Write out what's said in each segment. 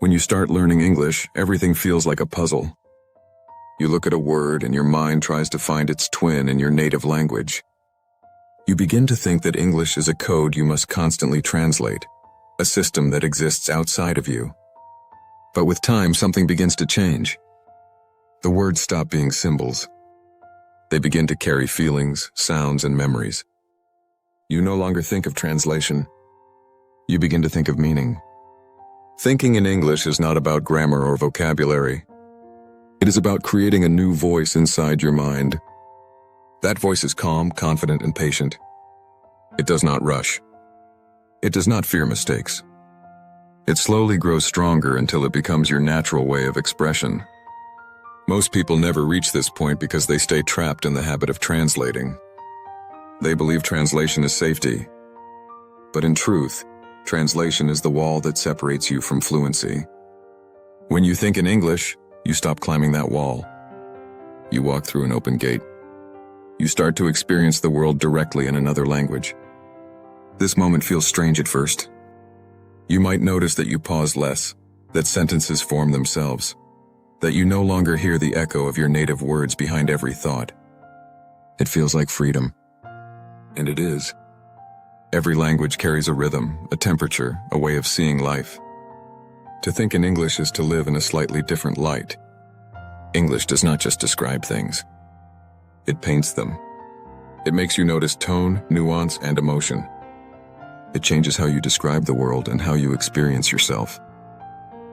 When you start learning English, everything feels like a puzzle. You look at a word and your mind tries to find its twin in your native language. You begin to think that English is a code you must constantly translate, a system that exists outside of you. But with time, something begins to change. The words stop being symbols. They begin to carry feelings, sounds, and memories. You no longer think of translation. You begin to think of meaning. Thinking in English is not about grammar or vocabulary. It is about creating a new voice inside your mind. That voice is calm, confident, and patient. It does not rush. It does not fear mistakes. It slowly grows stronger until it becomes your natural way of expression. Most people never reach this point because they stay trapped in the habit of translating. They believe translation is safety. But in truth, translation is the wall that separates you from fluency. When you think in English, you stop climbing that wall. You walk through an open gate. You start to experience the world directly in another language. This moment feels strange at first. You might notice that you pause less, that sentences form themselves, that you no longer hear the echo of your native words behind every thought. It feels like freedom. And it is. Every language carries a rhythm, a temperature, a way of seeing life. To think in English is to live in a slightly different light. English does not just describe things. It paints them. It makes you notice tone, nuance, and emotion. It changes how you describe the world and how you experience yourself.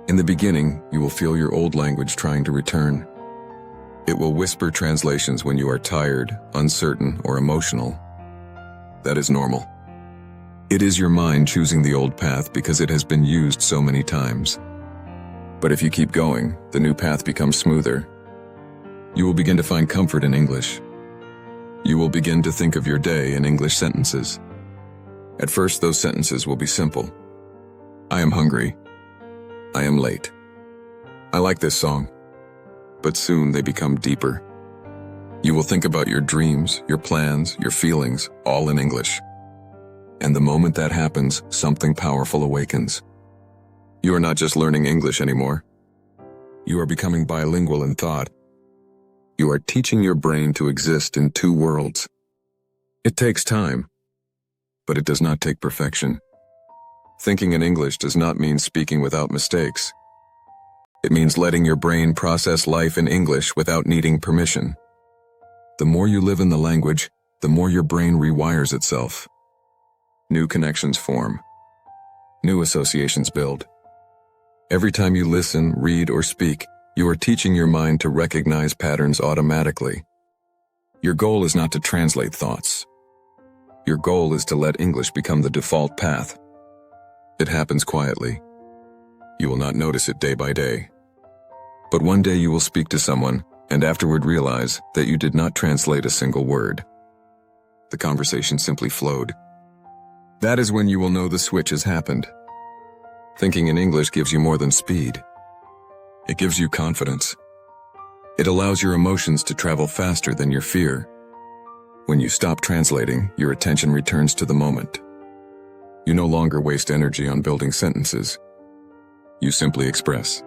In the beginning, you will feel your old language trying to return. It will whisper translations when you are tired, uncertain, or emotional. That is normal. It is your mind choosing the old path because it has been used so many times. But if you keep going, the new path becomes smoother. You will begin to find comfort in English. You will begin to think of your day in English sentences. At first, those sentences will be simple. I am hungry. I am late. I like this song. But soon they become deeper. You will think about your dreams, your plans, your feelings, all in English. And the moment that happens, something powerful awakens. You are not just learning English anymore. You are becoming bilingual in thought. You are teaching your brain to exist in two worlds. It takes time, but it does not take perfection. Thinking in English does not mean speaking without mistakes. It means letting your brain process life in English without needing permission. The more you live in the language, the more your brain rewires itself. New connections form. New associations build. Every time you listen, read, or speak, you are teaching your mind to recognize patterns automatically. Your goal is not to translate thoughts. Your goal is to let English become the default path. It happens quietly. You will not notice it day by day. But one day you will speak to someone and afterward realize that you did not translate a single word. The conversation simply flowed. That is when you will know the switch has happened. Thinking in English gives you more than speed. It gives you confidence. It allows your emotions to travel faster than your fear. When you stop translating, your attention returns to the moment. You no longer waste energy on building sentences. You simply express.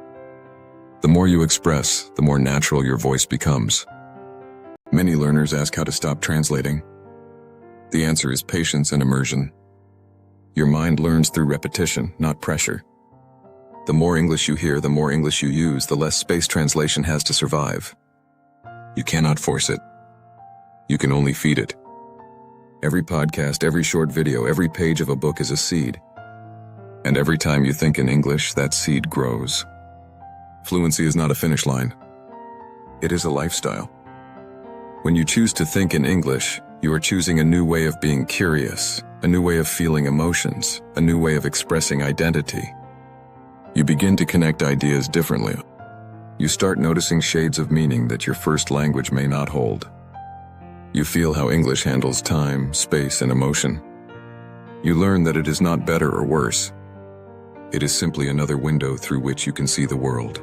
The more you express, the more natural your voice becomes. Many learners ask how to stop translating. The answer is patience and immersion. Your mind learns through repetition, not pressure. The more English you hear, the more English you use, the less space translation has to survive. You cannot force it. You can only feed it. Every podcast, every short video, every page of a book is a seed. And every time you think in English, that seed grows. Fluency is not a finish line. It is a lifestyle. When you choose to think in English, you are choosing a new way of being curious, a new way of feeling emotions, a new way of expressing identity. You begin to connect ideas differently. You start noticing shades of meaning that your first language may not hold. You feel how English handles time, space, and emotion. You learn that it is not better or worse. It is simply another window through which you can see the world.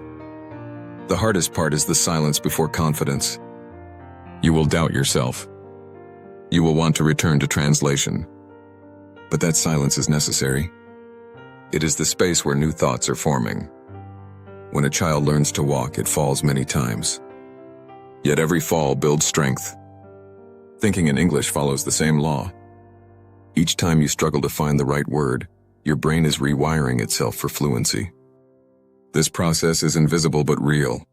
The hardest part is the silence before confidence. You will doubt yourself. You will want to return to translation. But that silence is necessary. It is the space where new thoughts are forming. When a child learns to walk, it falls many times. Yet every fall builds strength. Thinking in English follows the same law. Each time you struggle to find the right word, your brain is rewiring itself for fluency. This process is invisible but real.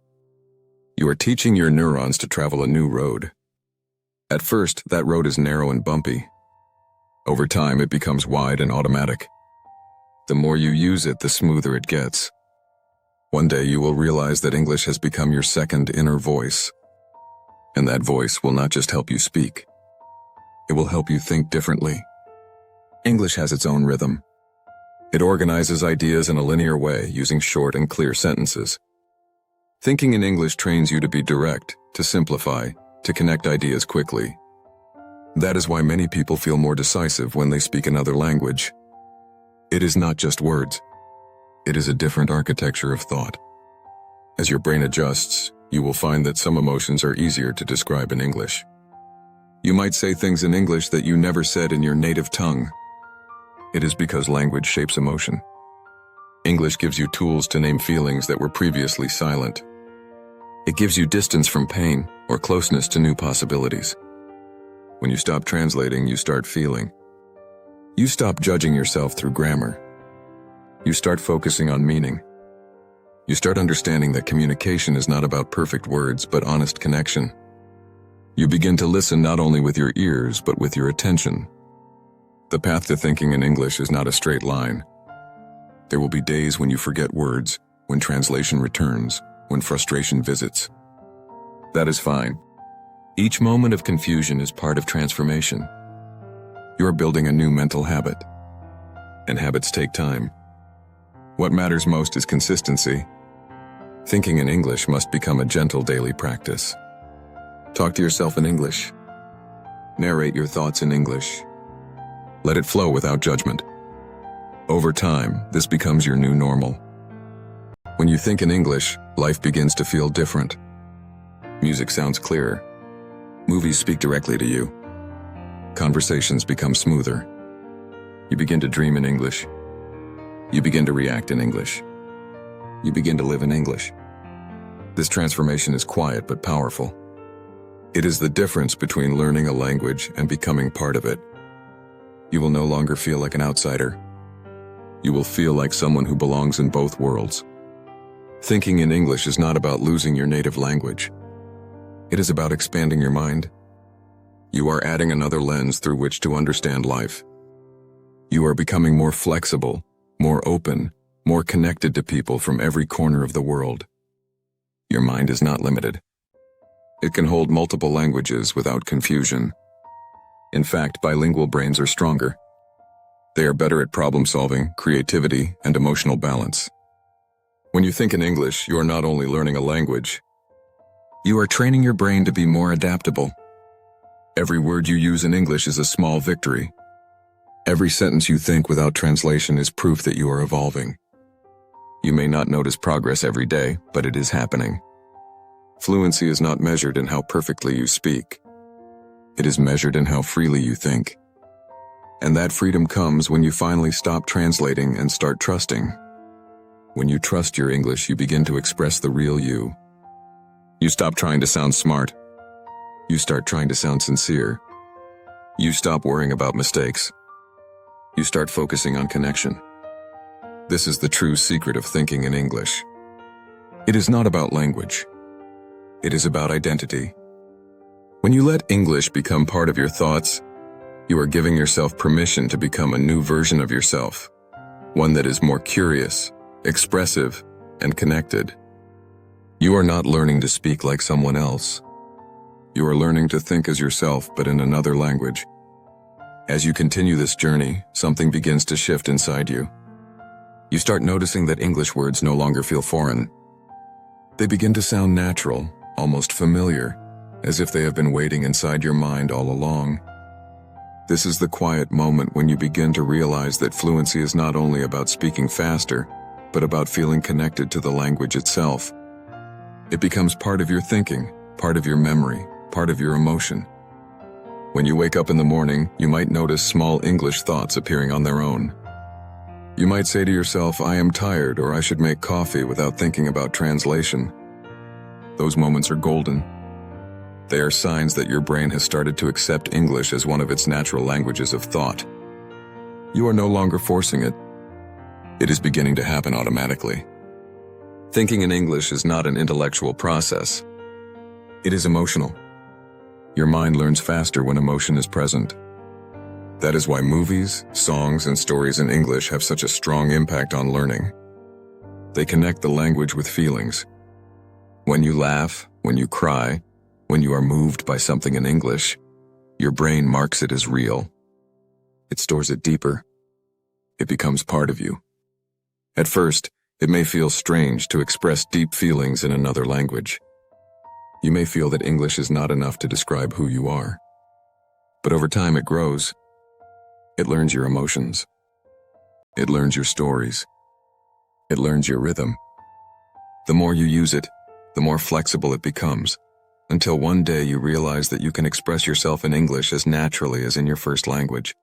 You are teaching your neurons to travel a new road. At first, that road is narrow and bumpy. Over time, it becomes wide and automatic. The more you use it, the smoother it gets. One day you will realize that English has become your second inner voice. And that voice will not just help you speak. It will help you think differently. English has its own rhythm. It organizes ideas in a linear way using short and clear sentences. Thinking in English trains you to be direct, to simplify, to connect ideas quickly. That is why many people feel more decisive when they speak another language. It is not just words. It is a different architecture of thought. As your brain adjusts, you will find that some emotions are easier to describe in English. You might say things in English that you never said in your native tongue. It is because language shapes emotion. English gives you tools to name feelings that were previously silent. It gives you distance from pain or closeness to new possibilities. When you stop translating, you start feeling. You stop judging yourself through grammar. You start focusing on meaning. You start understanding that communication is not about perfect words, but honest connection. You begin to listen not only with your ears, but with your attention. The path to thinking in English is not a straight line. There will be days when you forget words, when translation returns, when frustration visits. That is fine. Each moment of confusion is part of transformation. You are building a new mental habit. And habits take time. What matters most is consistency. Thinking in English must become a gentle daily practice. Talk to yourself in English. Narrate your thoughts in English. Let it flow without judgment. Over time, this becomes your new normal. When you think in English, life begins to feel different. Music sounds clearer. Movies speak directly to you. Conversations become smoother. You begin to dream in English. You begin to react in English. You begin to live in English. This transformation is quiet but powerful. It is the difference between learning a language and becoming part of it. You will no longer feel like an outsider. You will feel like someone who belongs in both worlds. Thinking in English is not about losing your native language. It is about expanding your mind. You are adding another lens through which to understand life. You are becoming more flexible, more open, more connected to people from every corner of the world. Your mind is not limited. It can hold multiple languages without confusion. In fact, bilingual brains are stronger. They are better at problem solving, creativity, and emotional balance. When you think in English, you are not only learning a language, you are training your brain to be more adaptable. Every word you use in English is a small victory. Every sentence you think without translation is proof that you are evolving. You may not notice progress every day, but it is happening. Fluency is not measured in how perfectly you speak. It is measured in how freely you think. And that freedom comes when you finally stop translating and start trusting. When you trust your English, you begin to express the real you. You stop trying to sound smart. You start trying to sound sincere. You stop worrying about mistakes. You start focusing on connection. This is the true secret of thinking in English. It is not about language. It is about identity. When you let English become part of your thoughts, you are giving yourself permission to become a new version of yourself, one that is more curious, expressive, and connected. You are not learning to speak like someone else. You are learning to think as yourself, but in another language. As you continue this journey, something begins to shift inside you. You start noticing that English words no longer feel foreign. They begin to sound natural, almost familiar, as if they have been waiting inside your mind all along. This is the quiet moment when you begin to realize that fluency is not only about speaking faster, but about feeling connected to the language itself. It becomes part of your thinking, part of your memory, part of your emotion. When you wake up in the morning, you might notice small English thoughts appearing on their own. You might say to yourself, "I am tired," or "I should make coffee," without thinking about translation. Those moments are golden. They are signs that your brain has started to accept English as one of its natural languages of thought. You are no longer forcing it. It is beginning to happen automatically. Thinking in English is not an intellectual process. It is emotional. Your mind learns faster when emotion is present. That is why movies, songs, and stories in English have such a strong impact on learning. They connect the language with feelings. When you laugh, when you cry, when you are moved by something in English, your brain marks it as real. It stores it deeper. It becomes part of you. At first, it may feel strange to express deep feelings in another language. You may feel that English is not enough to describe who you are. But over time it grows. It learns your emotions. It learns your stories. It learns your rhythm. The more you use it, the more flexible it becomes, until one day you realize that you can express yourself in English as naturally as in your first language.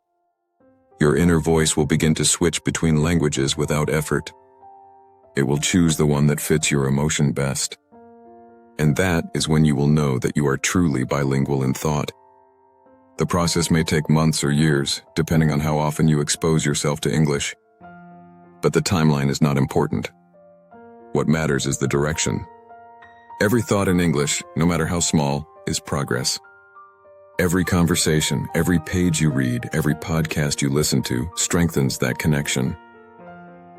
Your inner voice will begin to switch between languages without effort. It will choose the one that fits your emotion best. And that is when you will know that you are truly bilingual in thought. The process may take months or years, depending on how often you expose yourself to English. But the timeline is not important. What matters is the direction. Every thought in English, no matter how small, is progress. Every conversation, every page you read, every podcast you listen to strengthens that connection.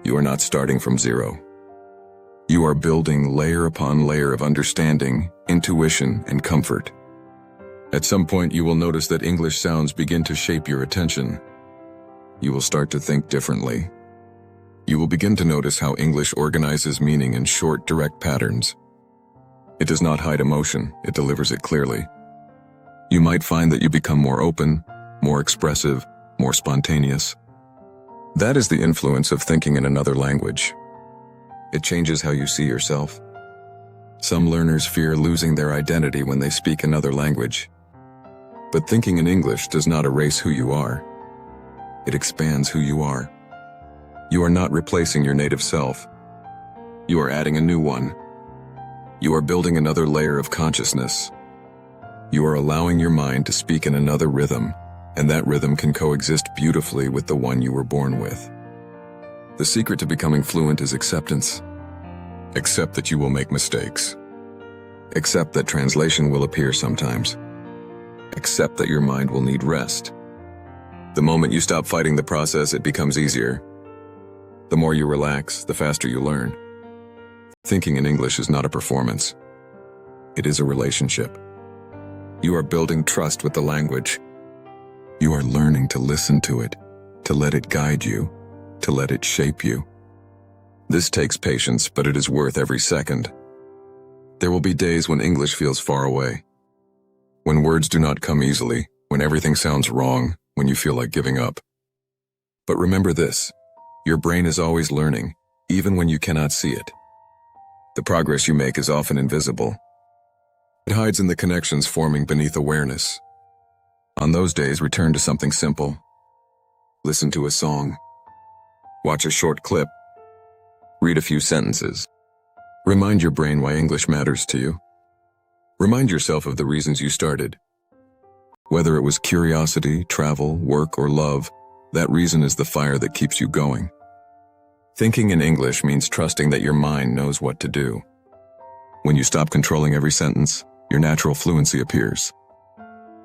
You are not starting from zero. You are building layer upon layer of understanding, intuition, and comfort. At some point, you will notice that English sounds begin to shape your attention. You will start to think differently. You will begin to notice how English organizes meaning in short, direct patterns. It does not hide emotion, it delivers it clearly. You might find that you become more open, more expressive, more spontaneous. That is the influence of thinking in another language. It changes how you see yourself. Some learners fear losing their identity when they speak another language. But thinking in English does not erase who you are. It expands who you are. You are not replacing your native self. You are adding a new one. You are building another layer of consciousness. You are allowing your mind to speak in another rhythm, and that rhythm can coexist beautifully with the one you were born with. The secret to becoming fluent is acceptance. Accept that you will make mistakes. Accept that translation will appear sometimes. Accept that your mind will need rest. The moment you stop fighting the process, it becomes easier. The more you relax, the faster you learn. Thinking in English is not a performance. It is a relationship. You are building trust with the language. You are learning to listen to it, to let it guide you, to let it shape you. This takes patience, but it is worth every second. There will be days when English feels far away, when words do not come easily, when everything sounds wrong, when you feel like giving up. But remember this, your brain is always learning, even when you cannot see it. The progress you make is often invisible. It hides in the connections forming beneath awareness. On those days, return to something simple. Listen to a song. Watch a short clip. Read a few sentences. Remind your brain why English matters to you. Remind yourself of the reasons you started. Whether it was curiosity, travel, work, or love, that reason is the fire that keeps you going. Thinking in English means trusting that your mind knows what to do. When you stop controlling every sentence, your natural fluency appears.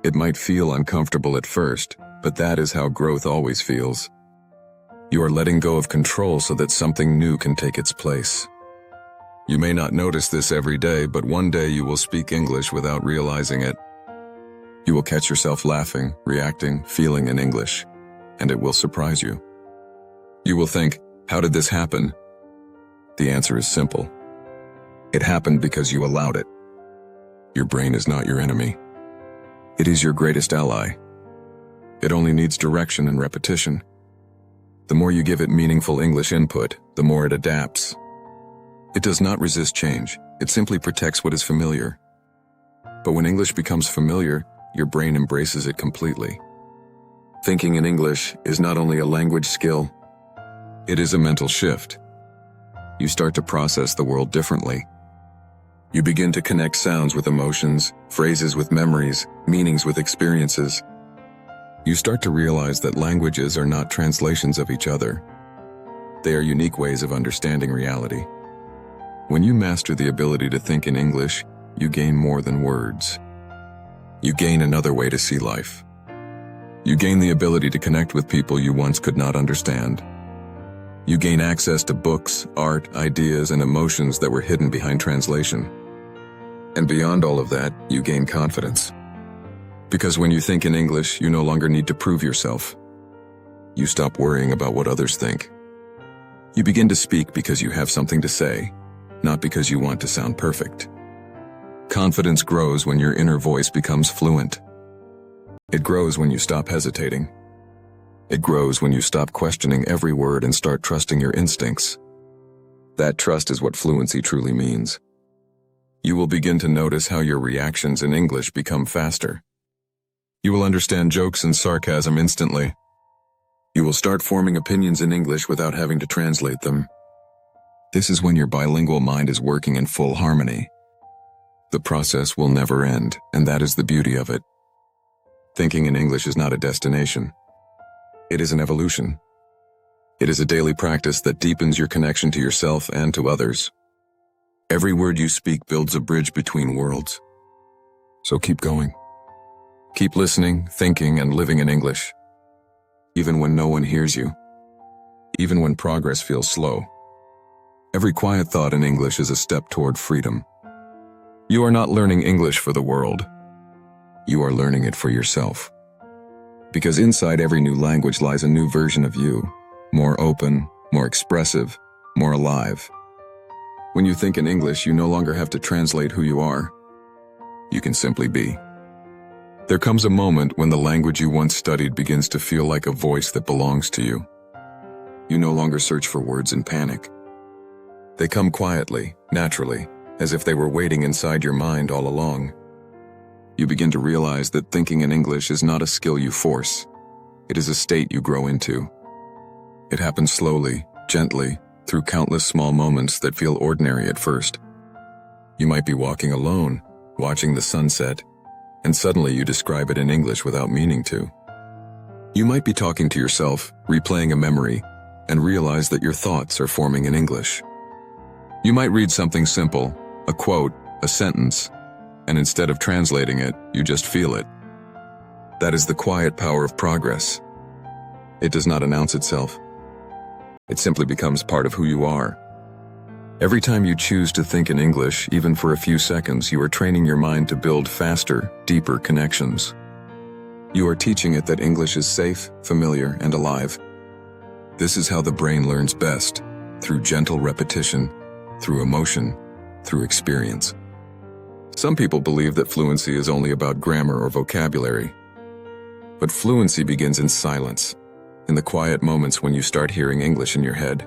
It might feel uncomfortable at first, but that is how growth always feels. You are letting go of control so that something new can take its place. You may not notice this every day, but one day you will speak English without realizing it. You will catch yourself laughing, reacting, feeling in English, and it will surprise you. You will think, how did this happen? The answer is simple. It happened because you allowed it. Your brain is not your enemy. It is your greatest ally. It only needs direction and repetition. The more you give it meaningful English input, the more it adapts. It does not resist change. It simply protects what is familiar. But when English becomes familiar, your brain embraces it completely. Thinking in English is not only a language skill, It is a mental shift. You start to process the world differently. You begin to connect sounds with emotions, phrases with memories, meanings with experiences. You start to realize that languages are not translations of each other. They are unique ways of understanding reality. When you master the ability to think in English, you gain more than words. You gain another way to see life. You gain the ability to connect with people you once could not understand. You gain access to books, art, ideas, and emotions that were hidden behind translation. And beyond all of that, you gain confidence. Because when you think in English, you no longer need to prove yourself. You stop worrying about what others think. You begin to speak because you have something to say, not because you want to sound perfect. Confidence grows when your inner voice becomes fluent. It grows when you stop hesitating. It grows when you stop questioning every word and start trusting your instincts. That trust is what fluency truly means. You will begin to notice how your reactions in English become faster. You will understand jokes and sarcasm instantly. You will start forming opinions in English without having to translate them. This is when your bilingual mind is working in full harmony. The process will never end, and that is the beauty of it. Thinking in English is not a destination. It is an evolution. It is a daily practice that deepens your connection to yourself and to others. Every word you speak builds a bridge between worlds. So keep going. Keep listening, thinking, and living in English. Even when no one hears you. Even when progress feels slow. Every quiet thought in English is a step toward freedom. You are not learning English for the world. You are learning it for yourself. Because inside every new language lies a new version of you, more open, more expressive, more alive. When you think in English, you no longer have to translate who you are. You can simply be. There comes a moment when the language you once studied begins to feel like a voice that belongs to you. You no longer search for words in panic. They come quietly, naturally, as if they were waiting inside your mind all along. You begin to realize that thinking in English is not a skill you force. It is a state you grow into. It happens slowly, gently, through countless small moments that feel ordinary at first. You might be walking alone, watching the sunset, and suddenly you describe it in English without meaning to. You might be talking to yourself, replaying a memory, and realize that your thoughts are forming in English. You might read something simple, a quote, a sentence, and instead of translating it, you just feel it. That is the quiet power of progress. It does not announce itself. It simply becomes part of who you are. Every time you choose to think in English, even for a few seconds, you are training your mind to build faster, deeper connections. You are teaching it that English is safe, familiar, and alive. This is how the brain learns best, through gentle repetition, through emotion, through experience. Some people believe that fluency is only about grammar or vocabulary. But fluency begins in silence, in the quiet moments when you start hearing English in your head.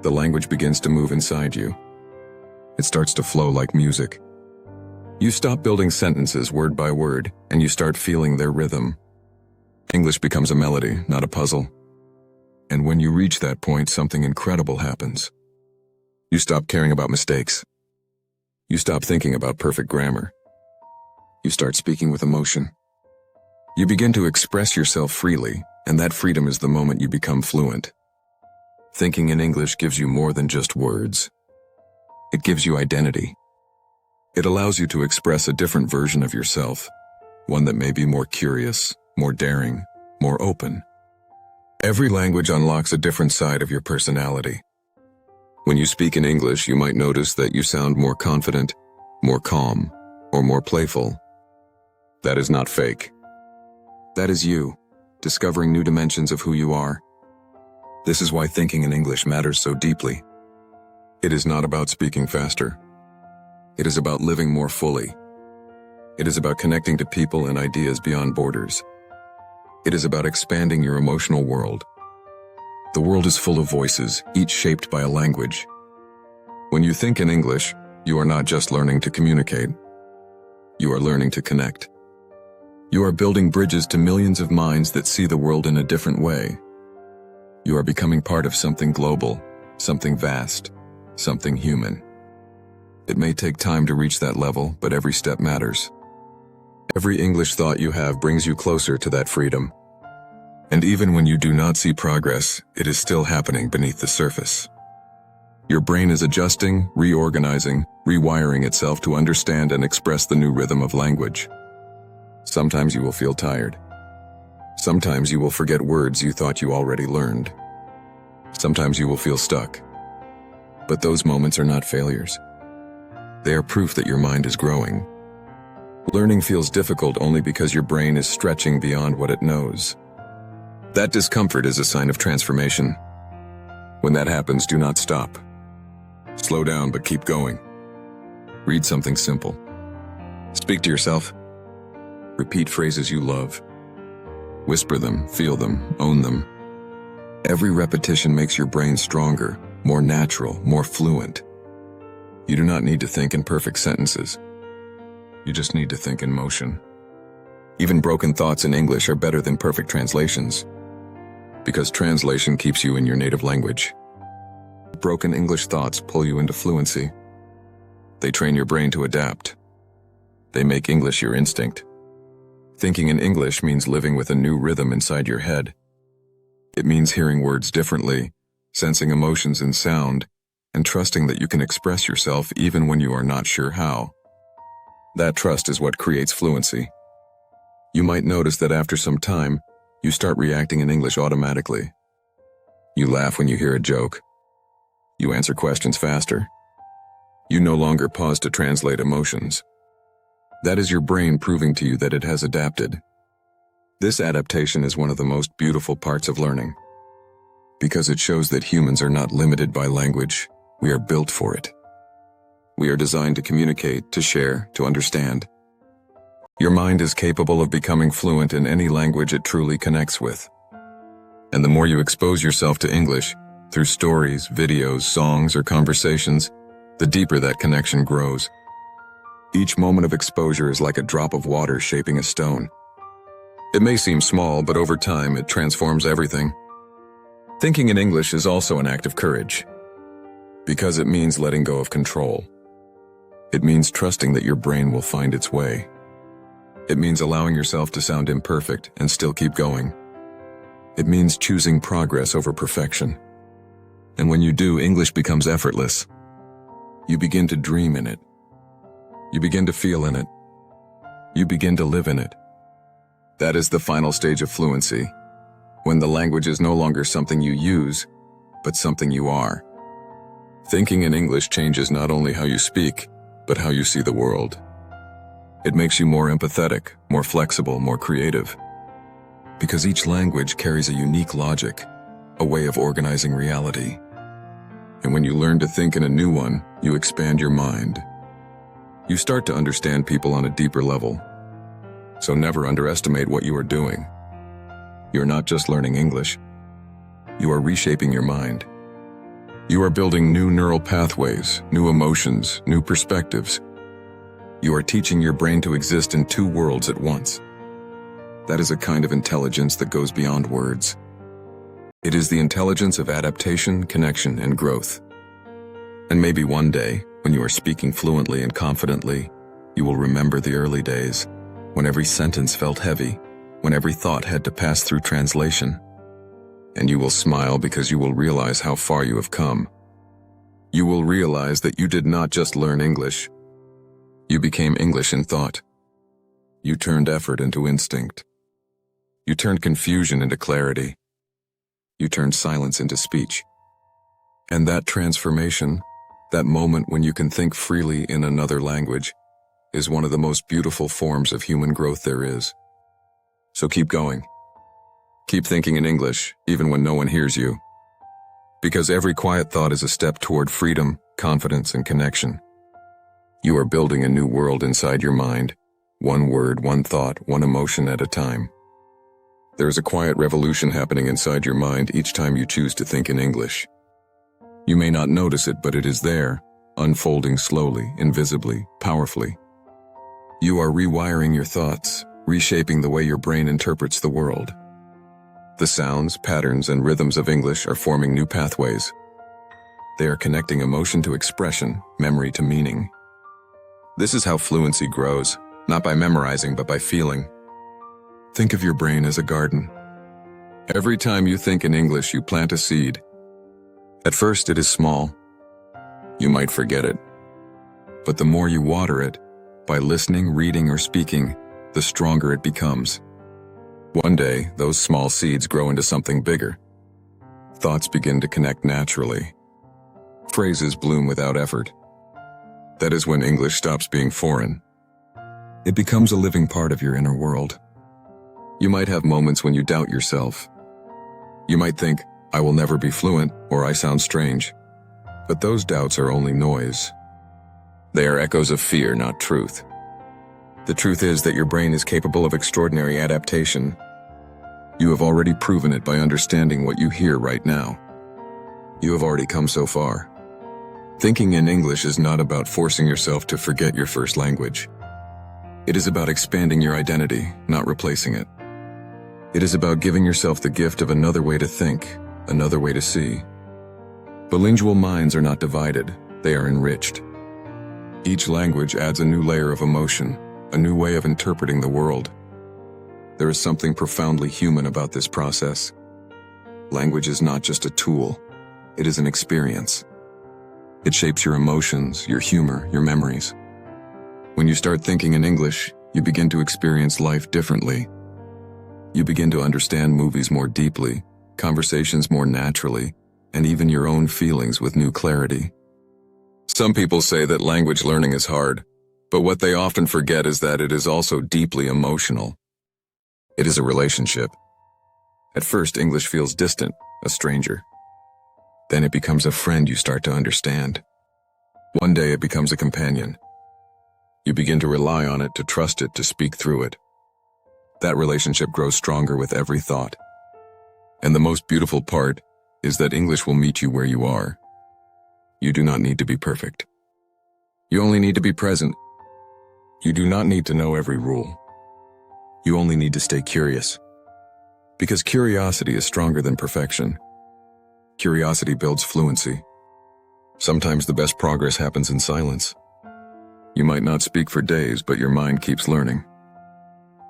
The language begins to move inside you. It starts to flow like music. You stop building sentences word by word, and you start feeling their rhythm. English becomes a melody, not a puzzle. And when you reach that point, something incredible happens. You stop caring about mistakes. You stop thinking about perfect grammar. You start speaking with emotion. You begin to express yourself freely, and that freedom is the moment you become fluent. Thinking in English gives you more than just words. It gives you identity. It allows you to express a different version of yourself, one that may be more curious, more daring, more open. Every language unlocks a different side of your personality. When you speak in English, you might notice that you sound more confident, more calm, or more playful. That is not fake. That is you, discovering new dimensions of who you are. This is why thinking in English matters so deeply. It is not about speaking faster. It is about living more fully. It is about connecting to people and ideas beyond borders. It is about expanding your emotional world. The world is full of voices, each shaped by a language. When you think in English, you are not just learning to communicate. You are learning to connect. You are building bridges to millions of minds that see the world in a different way. You are becoming part of something global, something vast, something human. It may take time to reach that level, but every step matters. Every English thought you have brings you closer to that freedom. And even when you do not see progress, it is still happening beneath the surface. Your brain is adjusting, reorganizing, rewiring itself to understand and express the new rhythm of language. Sometimes you will feel tired. Sometimes you will forget words you thought you already learned. Sometimes you will feel stuck. But those moments are not failures. They are proof that your mind is growing. Learning feels difficult only because your brain is stretching beyond what it knows. That discomfort is a sign of transformation. When that happens, do not stop. Slow down, but keep going. Read something simple. Speak to yourself. Repeat phrases you love. Whisper them, feel them, own them. Every repetition makes your brain stronger, more natural, more fluent. You do not need to think in perfect sentences. You just need to think in motion. Even broken thoughts in English are better than perfect translations, because translation keeps you in your native language. Broken English thoughts pull you into fluency. They train your brain to adapt. They make English your instinct. Thinking in English means living with a new rhythm inside your head. It means hearing words differently, sensing emotions in sound, and trusting that you can express yourself even when you are not sure how. That trust is what creates fluency. You might notice that after some time, you start reacting in English automatically. You laugh when you hear a joke. You answer questions faster. You no longer pause to translate emotions. That is your brain proving to you that it has adapted. This adaptation is one of the most beautiful parts of learning, because it shows that humans are not limited by language. We are built for it. We are designed to communicate, to share, to understand. Your mind is capable of becoming fluent in any language it truly connects with. And the more you expose yourself to English, through stories, videos, songs, or conversations, the deeper that connection grows. Each moment of exposure is like a drop of water shaping a stone. It may seem small, but over time it transforms everything. Thinking in English is also an act of courage, because it means letting go of control. It means trusting that your brain will find its way. It means allowing yourself to sound imperfect and still keep going. It means choosing progress over perfection. And when you do, English becomes effortless. You begin to dream in it. You begin to feel in it. You begin to live in it. That is the final stage of fluency, when the language is no longer something you use, but something you are. Thinking in English changes not only how you speak, but how you see the world. It makes you more empathetic, more flexible, more creative. Because each language carries a unique logic, a way of organizing reality. And when you learn to think in a new one, you expand your mind. You start to understand people on a deeper level. So never underestimate what you are doing. You're not just learning English. You are reshaping your mind. You are building new neural pathways, new emotions, new perspectives. You are teaching your brain to exist in two worlds at once. That is a kind of intelligence that goes beyond words. It is the intelligence of adaptation, connection, and growth. And maybe one day, when you are speaking fluently and confidently, you will remember the early days, when every sentence felt heavy, when every thought had to pass through translation. And you will smile because you will realize how far you have come. You will realize that you did not just learn English. You became English in thought. You turned effort into instinct. You turned confusion into clarity. You turned silence into speech. And that transformation, that moment when you can think freely in another language, is one of the most beautiful forms of human growth there is. So keep going. Keep thinking in English, even when no one hears you. Because every quiet thought is a step toward freedom, confidence, and connection. You are building a new world inside your mind, one word, one thought, one emotion at a time. There is a quiet revolution happening inside your mind each time you choose to think in English. You may not notice it, but it is there, unfolding slowly, invisibly, powerfully. You are rewiring your thoughts, reshaping the way your brain interprets the world. The sounds, patterns, and rhythms of English are forming new pathways. They are connecting emotion to expression, memory to meaning. This is how fluency grows, not by memorizing but by feeling. Think of your brain as a garden. Every time you think in English, you plant a seed. At first, it is small. You might forget it. But the more you water it, by listening, reading, or speaking, the stronger it becomes. One day, those small seeds grow into something bigger. Thoughts begin to connect naturally. Phrases bloom without effort. That is when English stops being foreign. It becomes a living part of your inner world. You might have moments when you doubt yourself. You might think, I will never be fluent, or I sound strange. But those doubts are only noise. They are echoes of fear, not truth. The truth is that your brain is capable of extraordinary adaptation. You have already proven it by understanding what you hear right now. You have already come so far. Thinking in English is not about forcing yourself to forget your first language. It is about expanding your identity, not replacing it. It is about giving yourself the gift of another way to think, another way to see. Bilingual minds are not divided, they are enriched. Each language adds a new layer of emotion, a new way of interpreting the world. There is something profoundly human about this process. Language is not just a tool, it is an experience. It shapes your emotions, your humor, your memories. When you start thinking in English, you begin to experience life differently. You begin to understand movies more deeply, conversations more naturally, and even your own feelings with new clarity. Some people say that language learning is hard, but what they often forget is that it is also deeply emotional. It is a relationship. At first, English feels distant, a stranger. Then it becomes a friend you start to understand. One day it becomes a companion. You begin to rely on it, to trust it, to speak through it. That relationship grows stronger with every thought. And the most beautiful part is that English will meet you where you are. You do not need to be perfect. You only need to be present. You do not need to know every rule. You only need to stay curious. Because curiosity is stronger than perfection. Curiosity builds fluency. Sometimes the best progress happens in silence. You might not speak for days, but your mind keeps learning.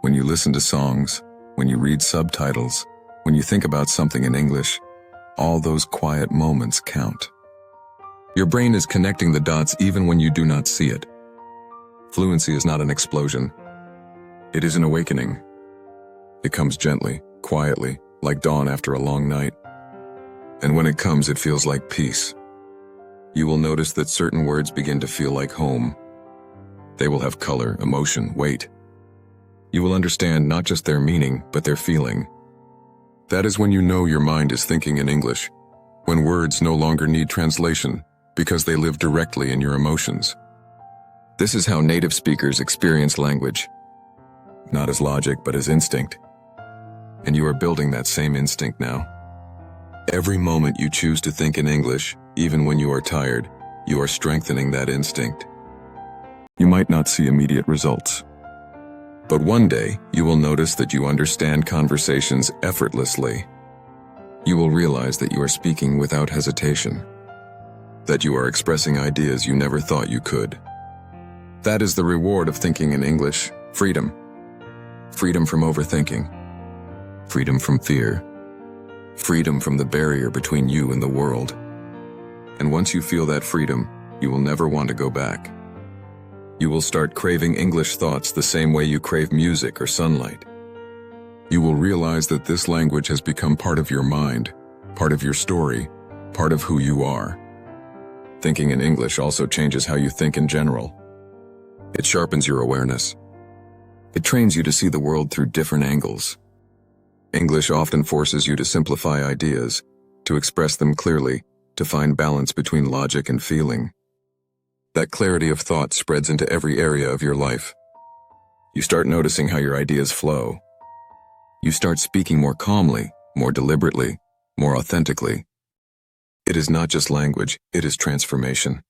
When you listen to songs, when you read subtitles, when you think about something in English, all those quiet moments count. Your brain is connecting the dots even when you do not see it. Fluency is not an explosion. It is an awakening. It comes gently, quietly, like dawn after a long night. And when it comes, it feels like peace. You will notice that certain words begin to feel like home. They will have color, emotion, weight. You will understand not just their meaning, but their feeling. That is when you know your mind is thinking in English, when words no longer need translation, because they live directly in your emotions. This is how native speakers experience language. Not as logic, but as instinct. And you are building that same instinct now. Every moment you choose to think in English, even when you are tired, you are strengthening that instinct. You might not see immediate results. But one day, you will notice that you understand conversations effortlessly. You will realize that you are speaking without hesitation. That you are expressing ideas you never thought you could. That is the reward of thinking in English: freedom. Freedom from overthinking. Freedom from fear. Freedom from the barrier between you and the world. And once you feel that freedom, you will never want to go back. You will start craving English thoughts the same way you crave music or sunlight. You will realize that this language has become part of your mind, part of your story, part of who you are. Thinking in English also changes how you think in general. It sharpens your awareness. It trains you to see the world through different angles. English often forces you to simplify ideas, to express them clearly, to find balance between logic and feeling. That clarity of thought spreads into every area of your life. You start noticing how your ideas flow. You start speaking more calmly, more deliberately, more authentically. It is not just language, it is transformation.